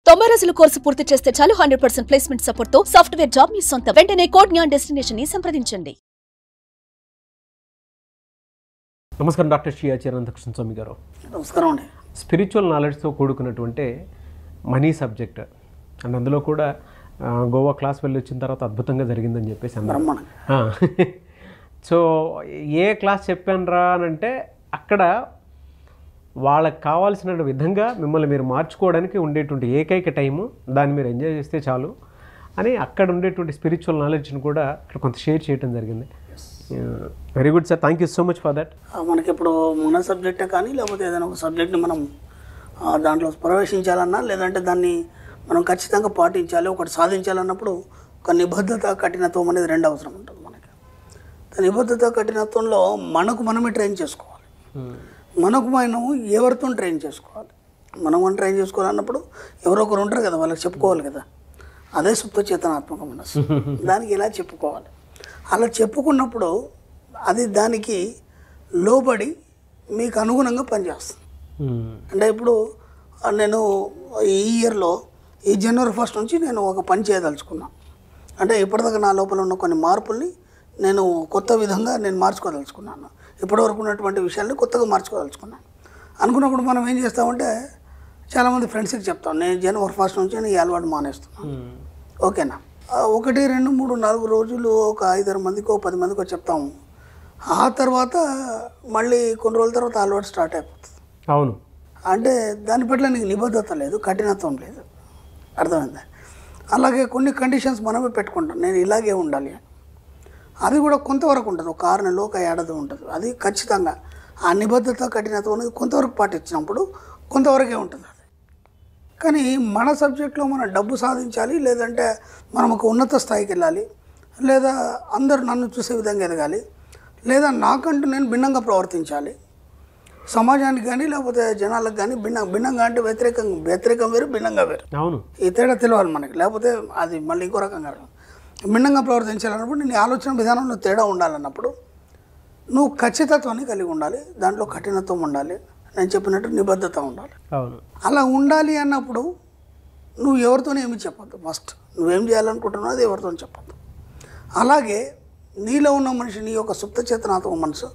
90 రోజుల కోర్సు పూర్తి చేస్తే చాలు 100% ప్లేస్మెంట్ సపోర్ట్ తో సాఫ్ట్వేర్ జాబ్ మీ సొంతం. వెంటనే కోడ్ జ్ఞాన్ డెస్టినేషన్ ని సంప్రదించండి. నమస్కారం డాక్టర్ శ్రీ అనంతకృష్ణ స్వామి గారు. నమస్కారం అండి. స్పిరిచువల్ నాలెడ్జ్తో కూడుకున్నటువంటి మనీ సబ్జెక్ట్ అండ్ అందులో కూడా గోవా క్లాస్ వెళ్ళి వచ్చిన తర్వాత అద్భుతంగా జరిగిందని చెప్పేసి అన్నారు. సో ఏ క్లాస్ చెప్పానురా అని అంటే అక్కడ వాళ్ళకి కావాల్సిన విధంగా మిమ్మల్ని మీరు మార్చుకోవడానికి ఉండేటువంటి ఏకైక టైము, దాన్ని మీరు ఎంజాయ్ చేస్తే చాలు అని అక్కడ ఉండేటువంటి స్పిరిచువల్ నాలెడ్జ్ని కూడా ఇక్కడ కొంత షేర్ చేయడం జరిగింది. Very good sir, thank you so much for that. మనకి ఇప్పుడు మన సబ్జెక్టే కానీ లేకపోతే ఏదైనా ఒక సబ్జెక్ట్ని మనం దాంట్లో ప్రవేశించాలన్నా లేదంటే దాన్ని మనం ఖచ్చితంగా పాటించాలి, ఒకటి సాధించాలన్నప్పుడు ఒక నిబద్ధత కఠినత్వం అనేది రెండు అవసరం ఉంటుంది మనకి. నిబద్ధత కఠినత్వంలో మనకు మనమే ట్రైన్ చేసుకోవాలి. మనకు మనం ఎవరితో ట్రైన్ చేసుకోవాలి, మనం ట్రైన్ చేసుకోవాలన్నప్పుడు ఎవరో ఒకరు ఉంటారు కదా, వాళ్ళకి చెప్పుకోవాలి కదా. అదే సుప్త చేతనాత్మక మనస్సు. దానికి ఎలా చెప్పుకోవాలి, అలా చెప్పుకున్నప్పుడు అది దానికి లోబడి మీకు అనుగుణంగా పనిచేస్తుంది. అంటే ఇప్పుడు నేను ఈ ఇయర్లో ఈ జనవరి 1 నుంచి నేను ఒక పని చేయదలుచుకున్నాను. అంటే ఇప్పటిదాకా నా లోపల ఉన్న కొన్ని మార్పుల్ని నేను కొత్త విధంగా నేను మార్చుకోదలుచుకున్నాను. ఇప్పటివరకు ఉన్నటువంటి విషయాల్ని కొత్తగా మార్చుకోదలుచుకున్నాను. అనుకున్నప్పుడు మనం ఏం చేస్తామంటే చాలామంది ఫ్రెండ్స్కి చెప్తాం, నేను జనవరి 1 నుంచి నేను ఈ అలవాటు మానేస్తున్నాను. ఓకేనా, 1, 2, 3, 4 రోజులు ఒక 5-6 మందికో 10 మందికో చెప్తాము. ఆ తర్వాత మళ్ళీ కొన్ని రోజుల తర్వాత అలవాటు స్టార్ట్ అయిపోతుంది. అవును, అంటే దాని పట్ల నీకు నిబద్ధత లేదు, కఠినత్వం లేదు. అర్థమైందా? అలాగే కొన్ని కండిషన్స్ మనమే పెట్టుకుంటాం, నేను ఇలాగే ఉండాలి అని. అది కూడా కొంతవరకు ఉంటుంది, ఒక 6 నెలలు, ఒక ఏడాది ఉంటుంది. అది ఖచ్చితంగా ఆ నిబద్ధత కఠినత్వం అనేది కొంతవరకు పాటించినప్పుడు కొంతవరకే ఉంటుంది అది. కానీ మన సబ్జెక్ట్లో మనం డబ్బు సాధించాలి, లేదంటే మనం ఒక ఉన్నత స్థాయికి వెళ్ళాలి, లేదా అందరూ నన్ను చూసే విధంగా ఎదగాలి, లేదా నాకంటూ నేను భిన్నంగా ప్రవర్తించాలి, సమాజానికి కానీ లేకపోతే జనాలకు కానీ భిన్నంగా అంటే వ్యతిరేకం వేరు, భిన్నంగా వేరు. అవును, ఈ తేడా తెలియాలి మనకి, లేకపోతే అది మళ్ళీ ఇంకో రకంగా భిన్నంగా ప్రవర్తించాలన్నప్పుడు నీ ఆలోచన విధానంలో తేడా ఉండాలన్నప్పుడు నువ్వు ఖచ్చితత్వాన్ని కలిగి ఉండాలి, దాంట్లో కఠినత్వం ఉండాలి, నేను చెప్పినట్టు నిబద్ధత ఉండాలి. అలా ఉండాలి అన్నప్పుడు నువ్వు ఎవరితోనే ఏమి చెప్పొద్దు. ఫస్ట్ నువ్వేం చేయాలనుకుంటున్నావు అది ఎవరితో చెప్పొద్దు. అలాగే నీలో ఉన్న మనిషి, నీ యొక్క సుప్త చేతనాత్మక మనసు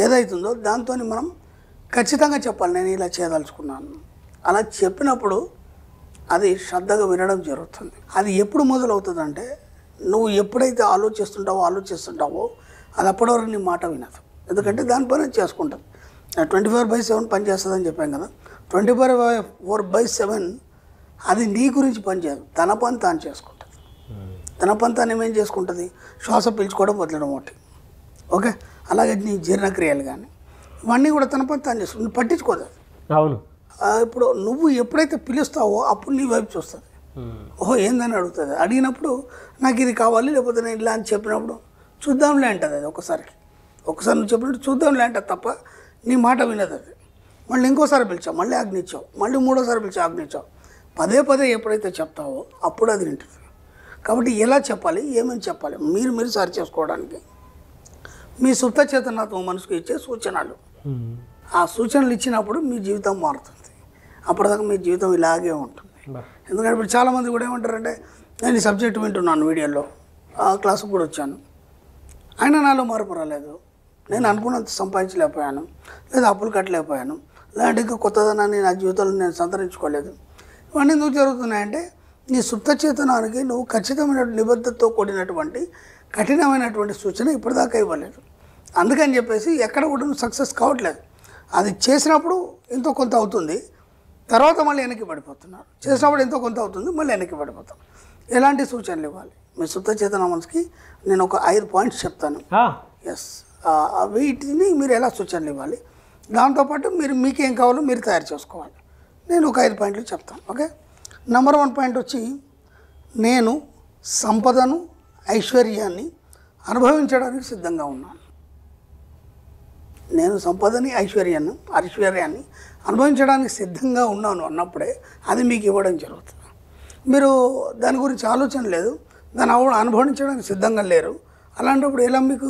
ఏదైతుందో దాంతో మనం ఖచ్చితంగా చెప్పాలి, నేను ఇలా చేయదలుచుకున్నాను. అలా చెప్పినప్పుడు అది శ్రద్ధగా వినడం జరుగుతుంది. అది ఎప్పుడు మొదలవుతుందంటే నువ్వు ఎప్పుడైతే ఆలోచిస్తుంటావో అది అప్పటివరకు నీ మాట వినదు. ఎందుకంటే దానిపైన చేసుకుంటుంది. 24/7 పనిచేస్తుందని చెప్పాం కదా. 24/7 అది నీ గురించి పనిచేయదు, తన పని తాను చేసుకుంటుంది. తన పని తాను ఏమేం చేసుకుంటుంది, శ్వాస పీల్చుకోవడం వదలడం ఒకటి. ఓకే, అలాగే నీ జీర్ణక్రియలు కానీ ఇవన్నీ కూడా తన పని తాను చేసుకుంటుంది, నువ్వు పట్టించుకోదు. అవును, ఇప్పుడు నువ్వు ఎప్పుడైతే పిలుస్తావో అప్పుడు నీ వైపు చూస్తుంది. ఓహో ఏందని అడుగుతుంది. అడిగినప్పుడు నాకు ఇది కావాలి, లేకపోతే నేను ఇలా అని చెప్పినప్పుడు చూద్దాంలే అంటుంది. అది ఒకసారి నువ్వు చెప్పినట్టు చూద్దాంలే అంటుంది తప్ప నీ మాట వినదు అది. మళ్ళీ ఇంకోసారి పిలిచావు, మళ్ళీ ఆజ్ఞించావు, మళ్ళీ 3వసారి పిలిచావు, ఆజ్ఞించావు. పదే ఎప్పుడైతే చెప్తావో అప్పుడు అది వింటుంది. కాబట్టి ఎలా చెప్పాలి, ఏమని చెప్పాలి, మీరు సరి చేసుకోవడానికి మీ సుప్త చేతనాత్మ మనసుకు ఇచ్చే సూచనలు. ఆ సూచనలు ఇచ్చినప్పుడు మీ జీవితం మారుతుంది. అప్పటిదాకా మీ జీవితం ఇలాగే ఉంటుంది. ఎందుకంటే ఇప్పుడు చాలామంది కూడా ఏమంటారంటే నేను ఈ సబ్జెక్ట్ వింటున్నాను, వీడియోలో క్లాసుకు కూడా వచ్చాను, అయినా నాలో మార్పు రాలేదు, నేను అనుకున్నంత సంపాదించలేకపోయాను, లేదా అప్పులు కట్టలేకపోయాను, లేదంటే ఇంకా కొత్తదనాన్ని నా జీవితంలో నేను సంతరించుకోలేదు. ఇవన్నీ ఎందుకు జరుగుతున్నాయంటే నీ సుప్త చేతనానికి నువ్వు ఖచ్చితమైన నిబద్ధతతో కూడినటువంటి కఠినమైనటువంటి సూచన ఇప్పటిదాకా ఇవ్వలేదు. అందుకని చెప్పేసి ఎక్కడ కూడా నువ్వు సక్సెస్ కావట్లేదు. అది చేసినప్పుడు ఎంతో కొంత అవుతుంది, తర్వాత మళ్ళీ వెనక్కి పడిపోతున్నారు. చేసినప్పుడు ఎంతో కొంత అవుతుంది, మళ్ళీ వెనక్కి పడిపోతాం. ఎలాంటి సూచనలు ఇవ్వాలి మీ సుప్త చేతన మనసుకి నేను ఒక 5 పాయింట్స్ చెప్తాను. ఎస్, వీటిని మీరు ఎలా సూచనలు ఇవ్వాలి, దాంతోపాటు మీకేం కావాలో మీరు తయారు చేసుకోవాలి. నేను ఒక 5 పాయింట్లు చెప్తాను. ఓకే, నెంబర్ 1 పాయింట్ వచ్చి, నేను సంపదను ఐశ్వర్యాన్ని అనుభవించడానికి సిద్ధంగా ఉన్నాను. నేను సంపదని ఐశ్వర్యాన్ని అనుభవించడానికి సిద్ధంగా ఉన్నాను అన్నప్పుడే అది మీకు ఇవ్వడం జరుగుతుంది. మీరు దాని గురించి ఆలోచన లేదు, దాన్ని అనుభవించడానికి సిద్ధంగా లేరు. అలాంటప్పుడు ఎలా మీకు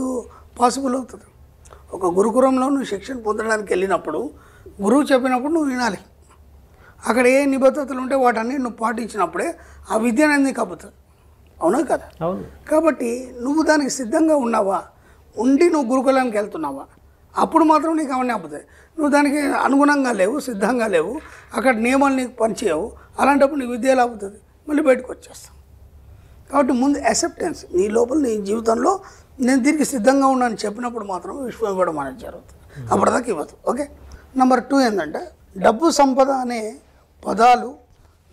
పాసిబుల్ అవుతుంది? ఒక గురుకులంలో నువ్వు శిక్షణ పొందడానికి వెళ్ళినప్పుడు గురువు చెప్పినప్పుడు నువ్వు వినాలి. అక్కడ ఏ నిబద్ధతలు ఉంటే వాటన్నీ నువ్వు పాటించినప్పుడే ఆ విద్య అనేది నీకు అబ్బుతుంది. అవునా కదా? అవును. కాబట్టి నువ్వు దానికి సిద్ధంగా ఉన్నావా, ఉండి నువ్వు గురుకులానికి వెళ్తున్నావా, అప్పుడు మాత్రం నీకు అవన్నీ అబ్బుతాయి. నువ్వు దానికి అనుగుణంగా లేవు, సిద్ధంగా లేవు, అక్కడ నియమాలు నీకు పనిచేయవు, అలాంటప్పుడు నీకు విద్య ఎలా అవుతుంది? మళ్ళీ బయటకు వచ్చేస్తాం. కాబట్టి ముందు యాక్సెప్టెన్స్ నీ లోపల, నీ జీవితంలో నేను దీనికి సిద్ధంగా ఉన్నాను చెప్పినప్పుడు మాత్రం విశ్వం ఇవ్వడం అనేది జరుగుతుంది. అప్పటిదాకా ఇవ్వదు. ఓకే. నెంబర్ 2 ఏంటంటే డబ్బు సంపద అనే పదాలు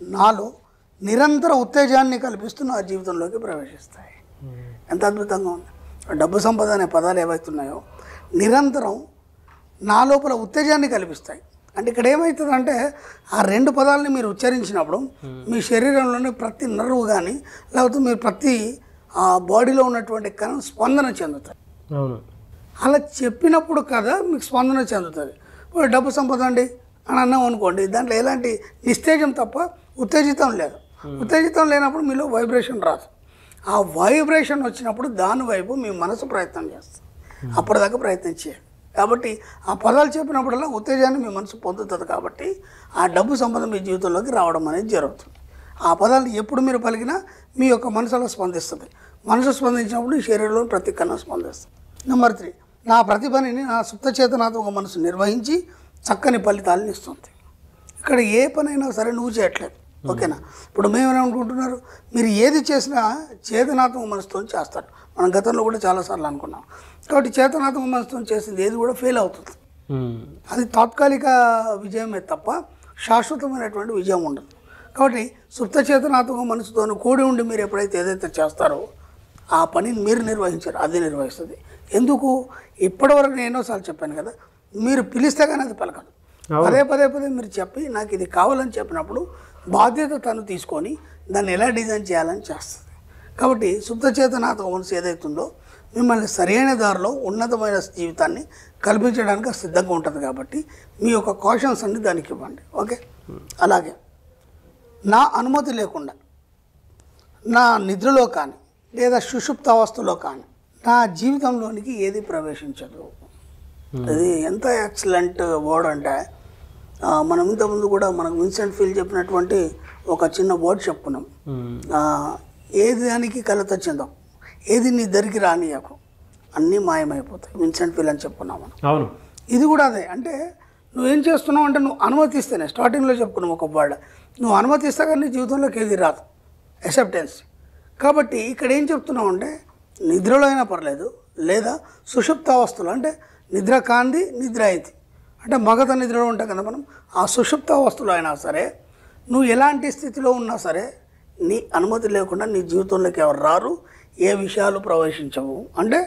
నాలో నిరంతర ఉత్తేజాన్ని కల్పిస్తూ నా జీవితంలోకి ప్రవేశిస్తాయి. ఎంత అద్భుతంగా ఉంది. డబ్బు సంపద అనే పదాలు ఏవైతున్నాయో నిరంతరం నా లోపల ఉత్తేజాన్ని కల్పిస్తాయి. అంటే ఇక్కడ ఏమవుతుందంటే ఆ 2 పదాలని మీరు ఉచ్చరించినప్పుడు మీ శరీరంలోని ప్రతి నర్వ్ కానీ లేకపోతే మీరు ప్రతి బాడీలో ఉన్నటువంటి కణం స్పందన చెందుతాయి. అవును. అలా చెప్పినప్పుడు కదా మీకు స్పందన చెందుతుంది. ఇప్పుడు డబ్బు సంపద అండి అని అన్నాం అనుకోండి, దాంట్లో ఎలాంటి నిస్తేజం తప్ప ఉత్తేజితం లేదు. ఉత్తేజితం లేనప్పుడు మీలో వైబ్రేషన్ రాదు. ఆ వైబ్రేషన్ వచ్చినప్పుడు దాని వైపు మీ మనసు ప్రయత్నం చేస్తుంది. అప్పటిదాకా ప్రయత్నం చేయాలి. కాబట్టి ఆ పదాలు చెప్పినప్పుడల్లా ఉత్తేజాన్ని మీ మనసు పొందుతుంది. కాబట్టి ఆ డబ్బు సంపద మీ జీవితంలోకి రావడం అనేది జరుగుతుంది. ఆ పదాలు ఎప్పుడు మీరు పలికినా మీ యొక్క మనసులో స్పందిస్తుంది. మనసు స్పందించినప్పుడు ఈ శరీరంలో ప్రతి కన్నా స్పందిస్తుంది. నెంబర్ 3, నా ప్రతిభని నా సుప్త చేతనాత్మక మనసు నిర్వహించి చక్కని ఫలితాలను ఇస్తుంది. ఇక్కడ ఏ పనైనా సరే నువ్వు చేయట్లేదు. ఓకేనా? ఇప్పుడు మేమేమనుకుంటున్నారు, మీరు ఏది చేసినా చేతనాత్మక మనసుతో చేస్తారు. మనం గతంలో కూడా చాలాసార్లు అనుకున్నాం. కాబట్టి చేతనాత్మక మనసుతో చేసింది ఏది కూడా ఫెయిల్ అవుతుంది. అది తాత్కాలిక విజయమే తప్ప శాశ్వతమైనటువంటి విజయం ఉండదు. కాబట్టి సుప్త చేతనాత్మక మనసుతో కూడి ఉండి మీరు ఎప్పుడైతే ఏదైతే చేస్తారో ఆ పనిని మీరు నిర్వహించారు, అది నిర్వహిస్తుంది. ఎందుకు? ఇప్పటివరకు నేను ఎన్నోసార్లు చెప్పాను కదా, మీరు పిలిస్తే కానీ అది పలకదు. పదే మీరు చెప్పి నాకు ఇది కావాలని చెప్పినప్పుడు బాధ్యత తను తీసుకొని దాన్ని ఎలా డిజైన్ చేయాలని చేస్తుంది. కాబట్టి సుప్త చేతనాత్మక మనసు ఏదైతుందో మిమ్మల్ని సరైన దారిలో ఉన్నతమైన జీవితాన్ని కల్పించడానికి సిద్ధంగా ఉంటుంది. కాబట్టి మీ యొక్క కాషన్స్ అన్ని దానికి ఇవ్వండి. ఓకే. అలాగే నా అనుమతి లేకుండా నా నిద్రలో కానీ లేదా సుషుప్త అవస్థలో కానీ నా జీవితంలోనికి ఏది ప్రవేశించదు. అది ఎంత ఎక్సలెంట్ వర్డ్ అంటే మనం ఇంతకుముందు కూడా మనకు విన్సెంట్ ఫీల్ చెప్పినటువంటి ఒక చిన్న వర్డ్ చెప్పుకున్నాం. ఏది దానికి కలత చెందాం, ఏది నీ దగ్గరికి రానియకు, అన్నీ మాయమైపోతాయి. విన్సెంట్ ఫీల్ అని చెప్పుకున్నాం మనం. అవును. ఇది కూడా అదే. అంటే నువ్వేం చేస్తున్నావు అంటే నువ్వు అనుమతిస్తేనే, స్టార్టింగ్లో చెప్పుకున్నావు ఒక వర్డ్, నువ్వు అనుమతిస్తే కానీ నీ జీవితంలోకి ఏది రాదు, యాక్సెప్టెన్స్. కాబట్టి ఇక్కడ ఏం చెప్తున్నావు అంటే నిద్రలో అయినా పర్లేదు, లేదా సుషుప్త అవస్థలో అంటే నిద్ర కాంది నిద్ర అయింది అంటే మగత నిద్రలో ఉంటాం కదా మనం, ఆ సుషుప్త అవస్థలో అయినా సరే నువ్వు ఎలాంటి స్థితిలో ఉన్నా సరే నీ అనుమతి లేకుండా నీ జీవితంలోకి ఎవరు రారు, ఏ విషయాలు ప్రవేశించవు. అంటే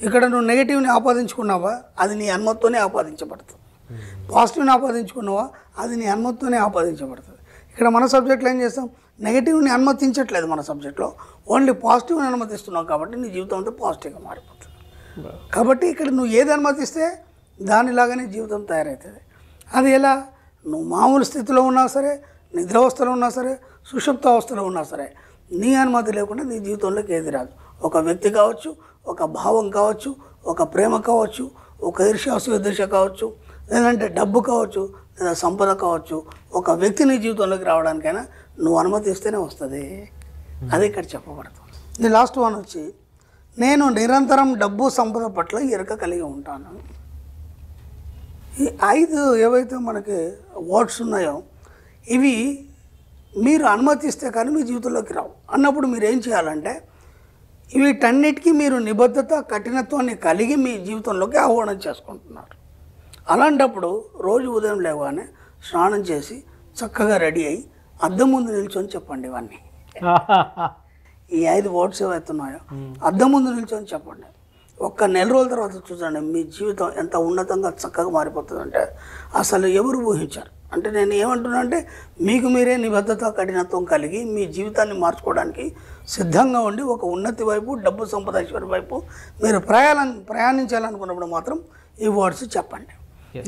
ఇక్కడ నువ్వు నెగిటివ్ని ఆపాదించుకున్నావా అది నీ అనుమతితోనే ఆపాదించబడుతుంది, పాజిటివ్ని ఆపాదించుకున్నావా అది నీ అనుమతితోనే ఆపాదించబడుతుంది. ఇక్కడ మన సబ్జెక్ట్లో ఏం చేస్తాం, నెగిటివ్ని అనుమతించట్లేదు మన సబ్జెక్ట్లో, ఓన్లీ పాజిటివ్ని అనుమతిస్తున్నావు. కాబట్టి నీ జీవితం అంతా పాజిటివ్గా మారిపోతుంది. కాబట్టి ఇక్కడ నువ్వు ఏది అనుమతిస్తే దానిలాగానే జీవితం తయారవుతుంది. అది ఎలా? నువ్వు మామూలు స్థితిలో ఉన్నా సరే, నిద్రావస్థలో ఉన్నా సరే, సుషుప్త అవస్థలో ఉన్నా సరే నీ అనుమతి లేకుండా నీ జీవితంలోకి ఏది రాదు. ఒక వ్యక్తి కావచ్చు, ఒక భావం కావచ్చు, ఒక ప్రేమ కావచ్చు, ఒక ఈర్ష్యాసూద్దేశ కావచ్చు, లేదంటే డబ్బు కావచ్చు, లేదా సంపద కావచ్చు, ఒక వ్యక్తి నీ జీవితంలోకి రావడానికైనా నువ్వు అనుమతిస్తేనే వస్తుంది. అది ఇక్కడ చెప్పబడుతుంది. ఇది లాస్ట్ వన్ వచ్చి నేను నిరంతరం డబ్బు సంపద పట్ల ఎరుక కలిగి ఉంటాను. ఈ 5 ఏవైతే మనకి వర్డ్స్ ఉన్నాయో ఇవి మీరు అనుమతిస్తే కానీ మీ జీవితంలోకి రావు. అన్నప్పుడు మీరు ఏం చేయాలంటే వీటన్నిటికీ మీరు నిబద్ధత, కఠినత్వాన్ని కలిగి మీ జీవితంలోకి ఆహ్వానం చేసుకుంటున్నారు. అలాంటప్పుడు రోజు ఉదయం లేవగానే స్నానం చేసి చక్కగా రెడీ అయ్యి అద్దం ముందు నిల్చొని చెప్పండి ఇవన్నీ. ఈ 5 వర్డ్స్ ఏవైతున్నాయో అద్దం ముందు నిల్చొని చెప్పండి. ఒక్క నెల రోజుల తర్వాత చూడండి మీ జీవితం ఎంత ఉన్నతంగా చక్కగా మారిపోతుందంటే అసలు ఎవరు ఊహించారు. అంటే నేను ఏమంటున్నా అంటే మీకు మీరే నిబద్ధత, కఠినత్వం కలిగి మీ జీవితాన్ని మార్చుకోవడానికి సిద్ధంగా ఉండి ఒక ఉన్నతి వైపు, డబ్బు సంపద ఐశ్వర్యం వైపు మీరు ప్రయాణించాలనుకున్నప్పుడు మాత్రం ఈ వర్డ్స్ చెప్పండి.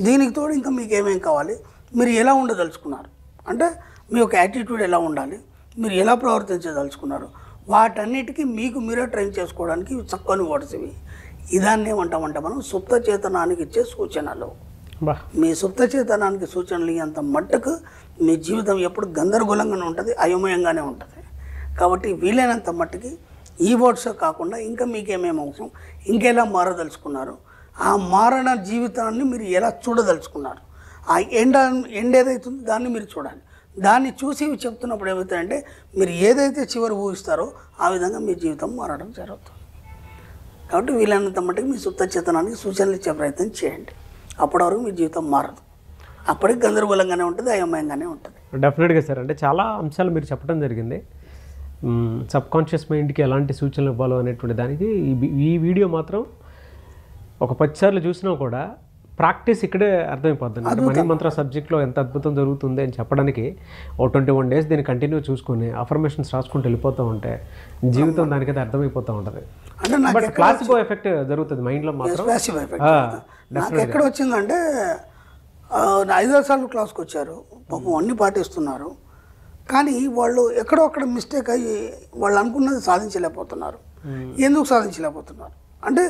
దీనికి తోడు ఇంకా మీకు ఏమేం కావాలి, మీరు ఎలా ఉండదలుచుకున్నారు, అంటే మీ యొక్క యాటిట్యూడ్ ఎలా ఉండాలి, మీరు ఎలా ప్రవర్తించదలుచుకున్నారు, వాటన్నిటికీ మీకు మీరే ట్రైన్ చేసుకోవడానికి చక్కని వర్డ్స్ ఇవి. ఇదాన్ని ఏమంటామంటే మనం సుప్త చేతనానికి ఇచ్చే సూచనలు. బా మీ సుప్త చేతనానికి సూచనలు ఇయ్యేంత మట్టుకు మీ జీవితం ఎప్పుడు గందరగోళంగానే ఉంటుంది, అయోమయంగానే ఉంటుంది. కాబట్టి వీలైనంత మట్టుకి ఈ వర్డ్స్ కాకుండా ఇంకా మీకేమేమి అవసరం, ఇంకెలా మారదలుచుకున్నారు, ఆ మారణ జీవితాన్ని మీరు ఎలా చూడదలుచుకున్నారు, ఆ ఎండ్ ఏదైతుందో దాన్ని మీరు చూడాలి. దాన్ని చూసి చెప్తున్నప్పుడు ఏమవుతాయంటే మీరు ఏదైతే చివరి ఊహిస్తారో ఆ విధంగా మీ జీవితం మారడం జరుగుతుంది. కాబట్టి వీలైనంత మట్టుకు మీ సుప్త చేతనానికి సూచనలు ఇచ్చే ప్రయత్నం చేయండి. అప్పటి వరకు మీ జీవితం మారదు, అప్పటికి గందరగోళంగానే ఉంటుంది, అయోమయంగానే ఉంటుంది. డెఫినెట్గా సార్. అంటే చాలా అంశాలు మీరు చెప్పడం జరిగింది. సబ్కాన్షియస్ మైండ్కి ఎలాంటి సూచనలు ఇవ్వాలో అనేటువంటి దానికి ఈ వీడియో మాత్రం ఒక 10 సార్లు చూసినా కూడా ప్రాక్టీస్ ఇక్కడే అర్థమైపోద్ది. మనీ మంత్ర సబ్జెక్ట్లో ఎంత అద్భుతం జరుగుతుంది అని చెప్పడానికి ఓ 21 డేస్ దీన్ని కంటిన్యూ చూసుకొని అఫర్మేషన్స్ రాసుకుంటూ వెళ్ళిపోతూ ఉంటే జీవితం దానికైతే అర్థమైపోతూ ఉంటుంది. బట్ ప్లాసిబో ఎఫెక్ట్ జరుగుతుంది మైండ్లో మాత్రం. నాకు ఎక్కడ వచ్చిందంటే 5 సార్లు క్లాస్కి వచ్చారు, పాపం అన్నీ పాటిస్తున్నారు, కానీ వాళ్ళు ఎక్కడో అక్కడ మిస్టేక్ అయ్యి వాళ్ళు అనుకున్నది సాధించలేకపోతున్నారు. ఎందుకు సాధించలేకపోతున్నారు అంటే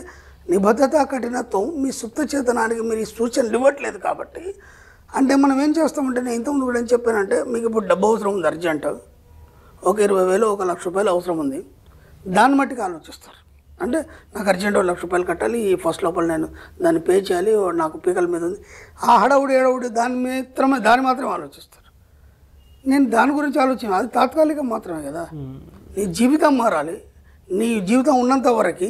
నిబద్ధత కఠినత్వం మీ సుప్త చేతనానికి మీరు ఈ సూచనలు ఇవ్వట్లేదు. కాబట్టి అంటే మనం ఏం చేస్తామంటే, నేను ఇంతకుముందు కూడా ఏం చెప్పానంటే, మీకు ఇప్పుడు డబ్బు అవసరం ఉంది అర్జెంట్, ఒక 20,000 1 లక్ష రూపాయలు అవసరం ఉంది, దాన్ని మట్టికి ఆలోచిస్తారు. అంటే నాకు అర్జెంట్ 1 లక్ష రూపాయలు కట్టాలి, ఈ ఫస్ట్ లోపల నేను దాన్ని పే చేయాలి, నాకు పీకల మీద ఉంది, ఆ హడావుడి దాని మాత్రమే ఆలోచిస్తారు. నేను దాని గురించి ఆలోచన అది తాత్కాలికం మాత్రమే కదా. నీ జీవితం మారాలి. నీ జీవితం ఉన్నంత వరకు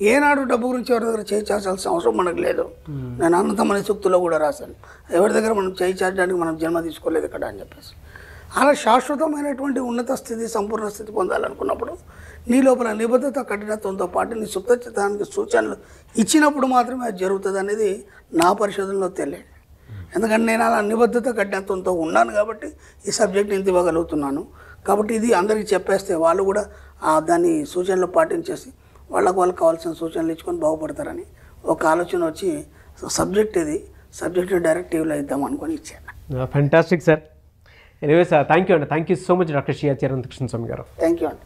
ఏనాడు డబ్బు గురించి ఎవరి దగ్గర చేయి చాచాల్సిన అవసరం మనకు లేదు. నేను అనంతమనే సూక్తుల్లో కూడా రాశాను, ఎవరి దగ్గర మనం చేయి చాచడానికి మనం జన్మ తీసుకోలేదు ఇక్కడ అని చెప్పేసి. అలా శాశ్వతమైనటువంటి ఉన్నత స్థితి, సంపూర్ణ స్థితి పొందాలనుకున్నప్పుడు నీ లోపల నిబద్ధత కఠినత్వంతో పాటు నీ సుప్త చిత్తానికి సూచనలు ఇచ్చినప్పుడు మాత్రమే అది జరుగుతుంది అనేది నా పరిశోధనలో తెలియదు. ఎందుకంటే నేను అలా నిబద్ధత కఠినత్వంతో ఉన్నాను కాబట్టి ఈ సబ్జెక్ట్ ఇంత ఇవ్వగలుగుతున్నాను. కాబట్టి ఇది అందరికీ చెప్పేస్తే వాళ్ళు కూడా దాన్ని సూచనలు పాటించేసి వాళ్ళకు కావాల్సిన సూచనలు ఇచ్చుకొని బాగుపడతారని ఒక ఆలోచన వచ్చి సబ్జెక్ట్ డైరెక్టివ్లో ఇద్దాం అనుకొని ఇచ్చాను. Fantastic sir. Anyway sir, thank you అండి. Thank you so much doctor Shri Acharya Anantakrishna Swami గారు. థ్యాంక్ యూ అండి.